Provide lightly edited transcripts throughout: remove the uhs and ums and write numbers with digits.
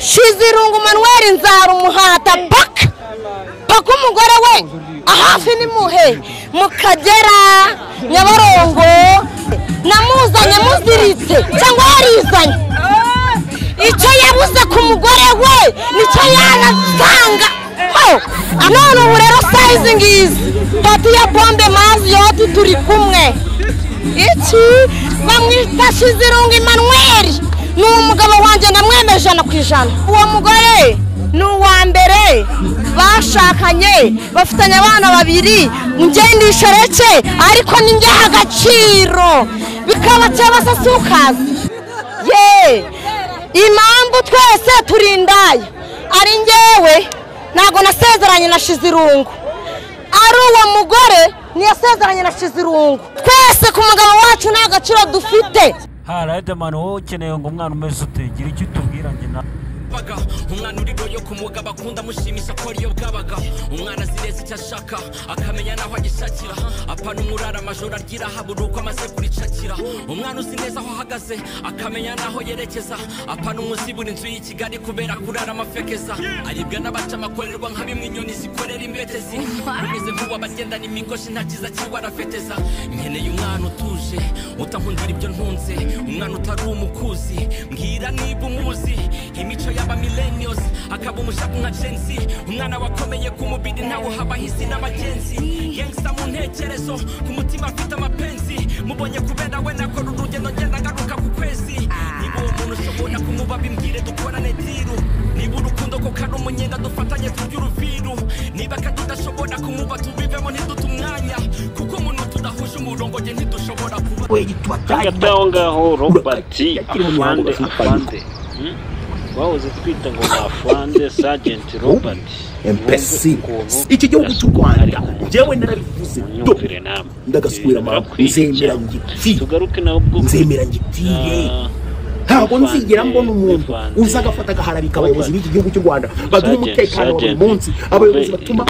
Shizirungu Manuel nzara umuhata paka umugore we ahafi ni muhe mukagera Nyabarongo namuzanye muziritse cyangwa yarizanye icyo yabuze ku mugore we nicyo yanasanga none ubu rero size ngizi pati ya bombe mazi yote turi kumwe iki bamwita Shizirungu Manuel ni umugabo wanjye namwemeje 100%. Uwo mugore ni uwa mbere bashakanye bafitanye abana babiri ngendisha reke ariko ninjye agaciro bikaba cyabasasukazi impamvu twese turindaye ari njyewe ntago nasezeranye na Shizirungu ari uwo mugore niyasezeranye na Shizirungu twese ku mugabo wacu nta gaciro dufite. Riderman wowe ukeneye ngo umwana umeze utegera icyo tubwira nge na umwana uri boyo kumuga bakunda mushimisha ko ariyo bwabaga umwana zireze icyo ashaka akamenya naho agishakira apana umurara amajoro agira haburuko amaze kuricakira umwana uzi neza aho ahagaze akamenya naho yerekeza apana umuzibura inzu y'i Kigali kubera kurara amafekeza aribwa n'abaca amakorerwa nka bimwe inyoni zikorera imbetezi umeze nk'uwo abagendana imigoshi nta kiza kiwe arafeteza nkeneye umwana utuje utankundira ibyo ntunze umwana utari umukuzi mbwira niba umuzi imico y'aba millennials akaba umushaku nka Jensi umwana wakomeye ku mubiri ntawo haba hisi n'abagenzi gangsta mu ntekerezo ku mutima afite amapenzi mubonye kubera we nakora urugendo ngenda ngaruka ku kwezi niba uwo muntu ushobora kumuba bimbwire dukorane diru niba urukundo ko kari umunyenda dufatanye turya uruviru niba kadudashobora kumuba tubivemo ntidute umwanya kuko umuntu tudahuje umurongo nge ntidushobora kuba ngaho ngaho Robert afande wahoze twita ngo afande Sergeant Robert MPC iki gihugu cy'u Rwanda jewe narabivuze ndagasubira nzemera ngiti tugaruke naho ubwo nzemera ngitiye ntabwo nzigera mbona umuntu uza agafata agaharabika abayobozi b'iki gihugu cy'u Rwanda baduha umutekano buri munsi abayobozi batuma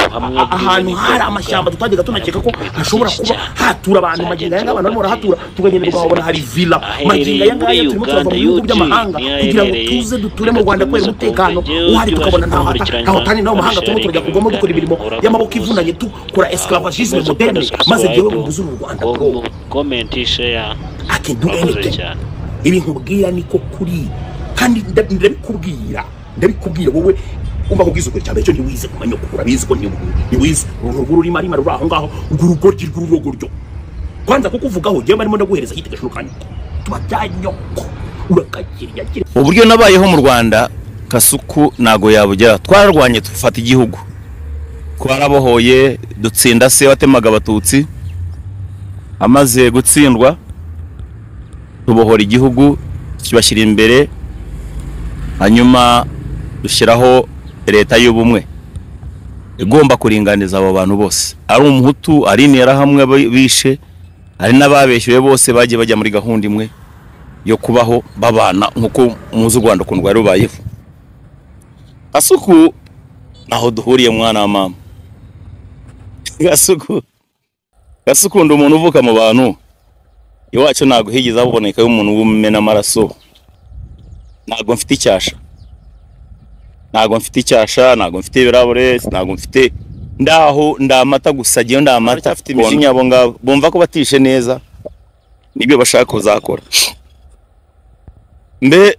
ahantu hari amashyamba tutajyaga tunakeka ko hashobora kuba hatura abantu maginga yanga abantu barimo hatura tugagenda tukabona hari villa maginga yanga turimo turava mu bihugu by'amahanga kugira ngo tuze duture mu Rwanda kwera umutekano uhari tukabona ntaho tani naho mahanga turimo turajya kugoma dukora ibirimo y'amaboko ivunanye tukora esclavagisme moderne maze jewe mbuze u Rwanda bro comment share akintu ibi nkubwira niko kuri kandi ndabikubwira wowe umva kubwiza ukuri cyane cyo ntiwize kumenya kukura bizi ko ntiwize uruguru rima ruraho ngaho urugoryi rw'urugoryo kwanza kukuvugaho je barimo ndaguhereza yitegesho kandi tubajyanyoko urakakiriya uburyo nabayeho mu Rwanda Kasuku nago yabujya twararwanye tufata igihugu twarabohoye dutsinda se watemaga abatutsi amaze gutsindwa tubohora igihugu kibashyira imbere hanyuma dushyiraho leta y'ubumwe igomba kuringaniza abo bantu bose ari umuhutu ari nera hamwe bishe ari n'ababeshyuye bose bagiye bajya muri gahunda imwe yo kubaho babana nkuko muzi Rwanda kundwa rero bayeho Kasuku naho duhuriye mwana wa mama Kasuku ndo umuntu uvuka mu bantu iwacu nago higize aboneka y'umuntu w'umena amaraso nago mfite icyasha nago mfite ibirabure nago mfite ndaho ndamata gusagiye ndamata afite imishinya abo ngabo bumva ko batishe neza nibyo bashaka kuzakora mbe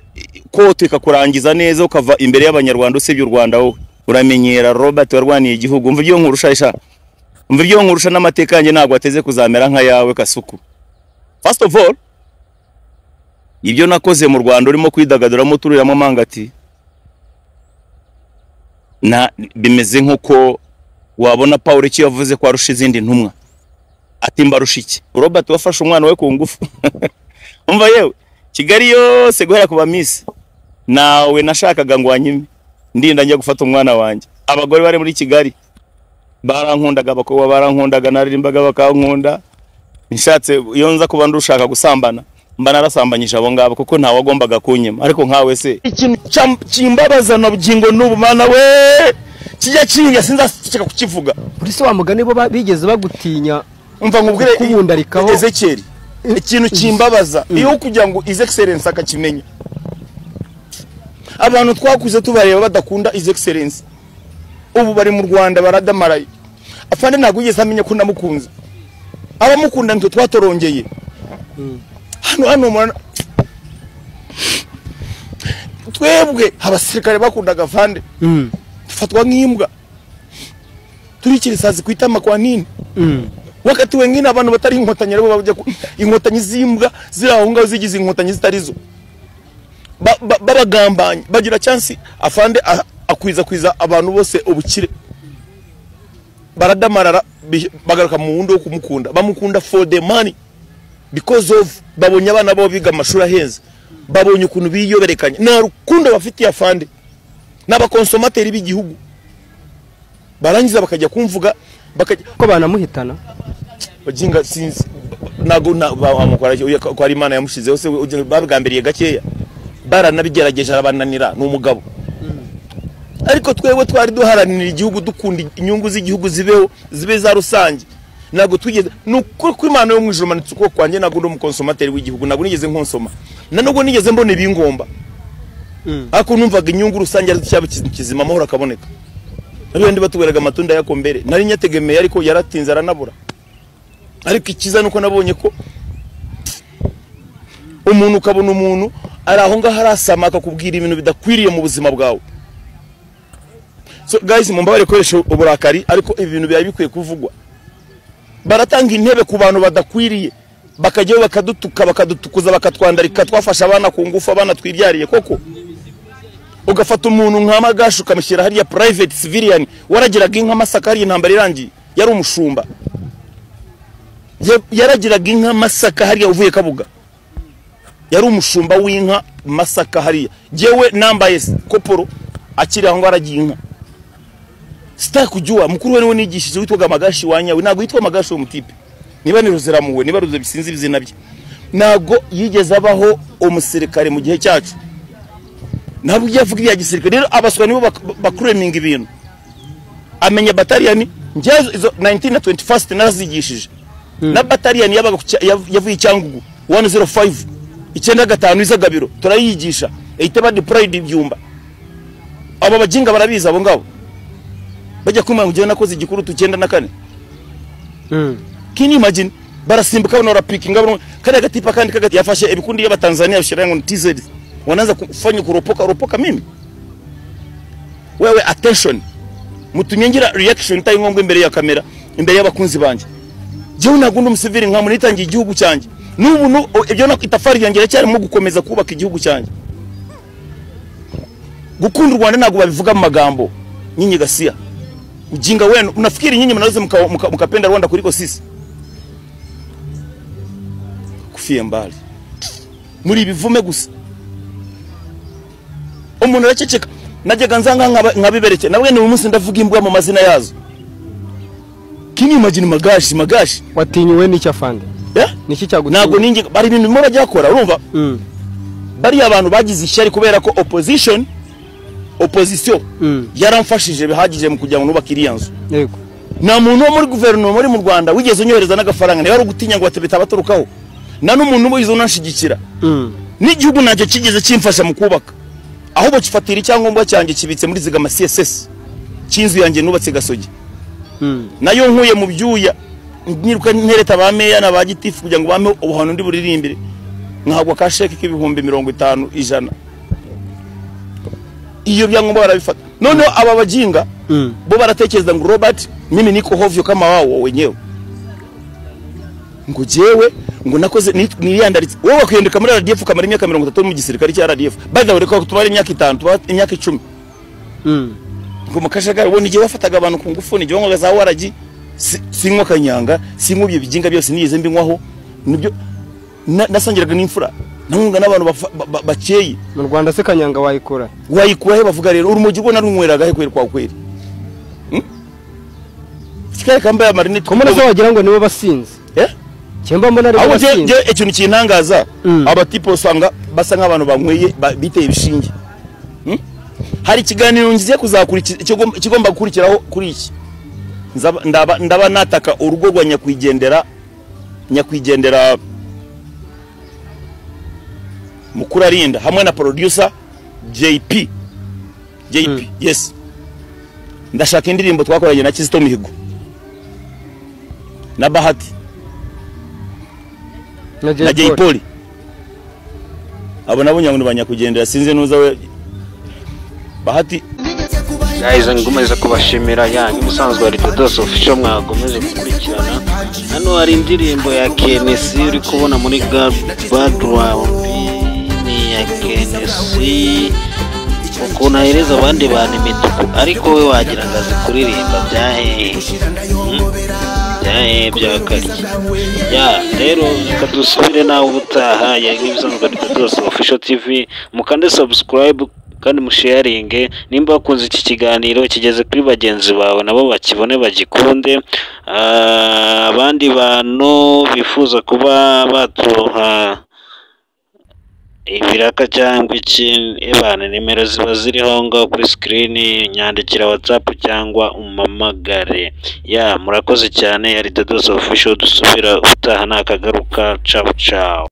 ko tukakurangiza neza ukava imbere y'abanyarwanda usebye u Rwanda wowe uramenyera Robert warwaniye igihugu umva ibyo nkurusha n'amateka yanjye nago ateze kuzamera nka yawe Kasuku. First of all, ibyo nakoze mu Rwanda urimo kwidagaduramo tururiramo mangati na bimeze nkuko wabona Paul cyo yavuze ko arusha izindi ntumwa ati mbarusha iki Robert wafashe umwana we ku ngufu umva yewe Kigali yose guhera kuba Miss nawe nashakaga ngo wanyime ndinda njya gufata umwana wanjye abagore bari muri Kigali barankundaga abakobwa barankundaga naririmbaga bakankunda nshatse iyo nza kuba ndushaka gusambana mba narasambanyije abo ngabo kuko ntawe agombaga kunyema ariko nkawe se ikintu cyimbabaza na bugingo n'ubumana we kijya kinya sinzashaka kukivuga kuri se wa mugani bo bigeze bagutinya umva nkubwire kubundarikaho Ezekiel ikintu cyimbabaza iyo kugira ngo His Excellence akakimenya abantu twakuze tubareba badakunda his excellence ubu bari mu Rwanda baradamaraye afande ntabwo yigeze amenya ko namukunze abamukunda ntwe twatorongeye hano mwana twebwe abasirikare bakundaga afande fatwa nk'imbwa turikiri sazi kwitama kwa nini wakati wengine abantu batari inkotanyi rebo bajya inkotanyi zimbwa zirahunga zigize inkotanyi zitarizo babagambanye bagira chance afande akwiza abantu bose ubukire baradamarara bagaruka mu wundo wo kumukunda bamukunda for the money because of babonye abana bo biga amashuri ahenze babonye ukuntu biyoberekanye na rukundo bafitiye afande n'abakonsomateri b'igihugu barangiza bakajya kumvuga ko banamuhitana bajinga sinzi nago bamukora ko ari Imana yamushizeho se babigambiriye gakeya baranabigerageje arabananira n'umugabo ariko twewe twari duharanira igihugu dukunda inyungu z'igihugu zibe za rusange nago twigeze nuko ko Imana yo mwijuru manitse uko kwanje nago ndo mukonsomateri w'igihugu nago nigeze nkonsoma nanugo nigeze mbone ibingomba ako numvaga inyungu rusange ari cyaba kizima amahoro akaboneka ariyo ndi batuberaga amatunda yako mbere nari nyategemeye ariko yaratinze aranabura ariko ikiza nuko nabonye ko umuntu ukabona umuntu ari aho ngaho arasama akakubwira ibintu bidakwiriye mu buzima bwawe. So guys mumbabare koresha uburakari ariko ibintu byaye bikwiye kuvugwa. Baratanga intebe ku bantu badakwiriye bakajyaho bakadutukuza bakatwandarika twafasha abana ku ngufu abana twibyariye koko. Ugafata umuntu nk'amagasho ukamushyira hariya private civilian waragiraga inka Masaka hari intambara irangiye yari umushumba. Yaragiraga inka Masaka hariya uvuye Kabuga. Yari umushumba w'inka Masaka hariya. Jewe nambaye koporo akiri aho ngaragiye inka. Sita kujua mukuru we nigishije witwaga Magashi wanyawe nago yitwa Magashi wo mutipe. Niba niruzeramuwe niba ruze bisinzi bizina bye. Nago yigeze abaho umusirikare mu gihe cyacu. Ntabwo yavuga ibya gisirikare rero abaswa nibo bakureminga ibintu. Amenya battalion ngezo 19 na 21st narazigishije. Na battalion yavuye Cyangugu 105 icyenda gatanu izagabiro turayigisha ehiteba deployed ibyumba. Abo bajinga barabiza abo ngabo. Bajya kumanga ugiye nakoze igikuru tukenda na kane. Can you imagine barasimbuka bano rapicking abo kandi agatipa kandi kagati yafashe ibikundi y'abatanzania bishira ngo TZ wanaanza kufanya kuropoka mimi. Wewe attention mutumye ngira reaction tayi ngombwe imbere ya kamera imbere y'abakunzi banje. Jewe nagundi umusivili nka munitangiye igihugu cyanjye. Nubu ibyo itafari yangira cyari mu gukomeza kubaka igihugu cyanjye. Gukunda u Rwanda nago babivuga mu magambo nyinyi gasia. Ujinga wenu unafikiri nyinyi mnaweza mkapenda Rwanda kuliko sisi? Kufie mbali. Muri bivume gusa. Umuntu araceceka najyaga nzanga nkabibereke nabwe ni umunsi ndavuga imbwa mu mazina yazo. Kini imagine Magashi watinyuwe n'icyo afande niki cyagutinya nago ningi bari ibintu bimwe bajya akora urumva bari abantu bagize ishyari kubera ko opposition yaramfashije bihagije mu kujya ngo nubakiriya nzu. Yego na muntu wo muri guverinoma muri mu Rwanda wigeze unyohereza n'agafaranga ne bari gutinya ngo batebeta baturukaho na n'umuntu ubizo unashigikira n'igihugu nacyo kigeze kimfasha mu kubaka aho bo kifatira icyangombwa cyanjye kibitse muri zigama CSS cyinzu yanjye nubatse Gasogi nayo nkuye mu byuya nyiruka ntereta bameya n'abagitifu kugira ngo bame ubuhano ndi buririmbire nkagwa ka sheke k'ibihumbi 50 ijana. Iyo byangombwa barabifata none aba bajinga bo baratekereza ngo Robert mimi niko hovyo kama wao wenyewe ngo jewe ngo nakoze niriyandaritse wowe bakuyendeka muri RDF kamara imyaka 30 mu gisirikare cya RDF baza ureka tubare imyaka 5 imyaka 10 ngo mukashagara ubona igihe wafataga abantu ku ngufu ni gihe za waragi sinkwa kanyanga sinkubye bijinga byose niyeze mbinkwaho nibyo nasangiraga n'imfura ntunga n'abantu bakeye mu Rwanda se kanyanga wayikura he bavuga rero urumogi ubona runyweraga he kweri kwa kweri Sikare kamba ya marinette komona zo wagira ngo nibo basinze cyemba mbona rero basinze ikintu kintangaza abatipo usanga basa nk'abantu banyweye biteye ibishinge hari ikiganiro ngiye kuzakurikira kigomba gukurikiraho kuri iki ndaba nataka urugo rwa nyakwigendera mukuru arinda hamwe na producer JP yes ndashaka indirimbo twakoranye na Kizito Mihigo na Bahati na Jay Polly abo nabo nyangu banyakugendera sinze nuza we Bahati guys ngumeze kubashimira yanyu musanzwe ari Dodos Official mwagomeze gukurikirana hano hari indirimbo ya KNC uri kubona muri background ni ya KNC ukuntu ahereza abandi bantu imituku ariko we wagira ngo azi kuririmba byakarye ya rero kadusubire nawe ubutaha ya nk'ibisanzwe ari Dodos Official TV mukande subscribe kandi musharinge nimba bakunze iki kiganiro kigeze kuri bagenzi bawe nabo bakibone bagikunde abandi bantu bifuza kuba batuha ibiraka cyangwa iki ebana nimero ziba ziriho ngaho kuri screen nyandikira WhatsApp cyangwa umamagare ya murakoze cyane yari Dodos Official dusubira utaha nakagaruka ciao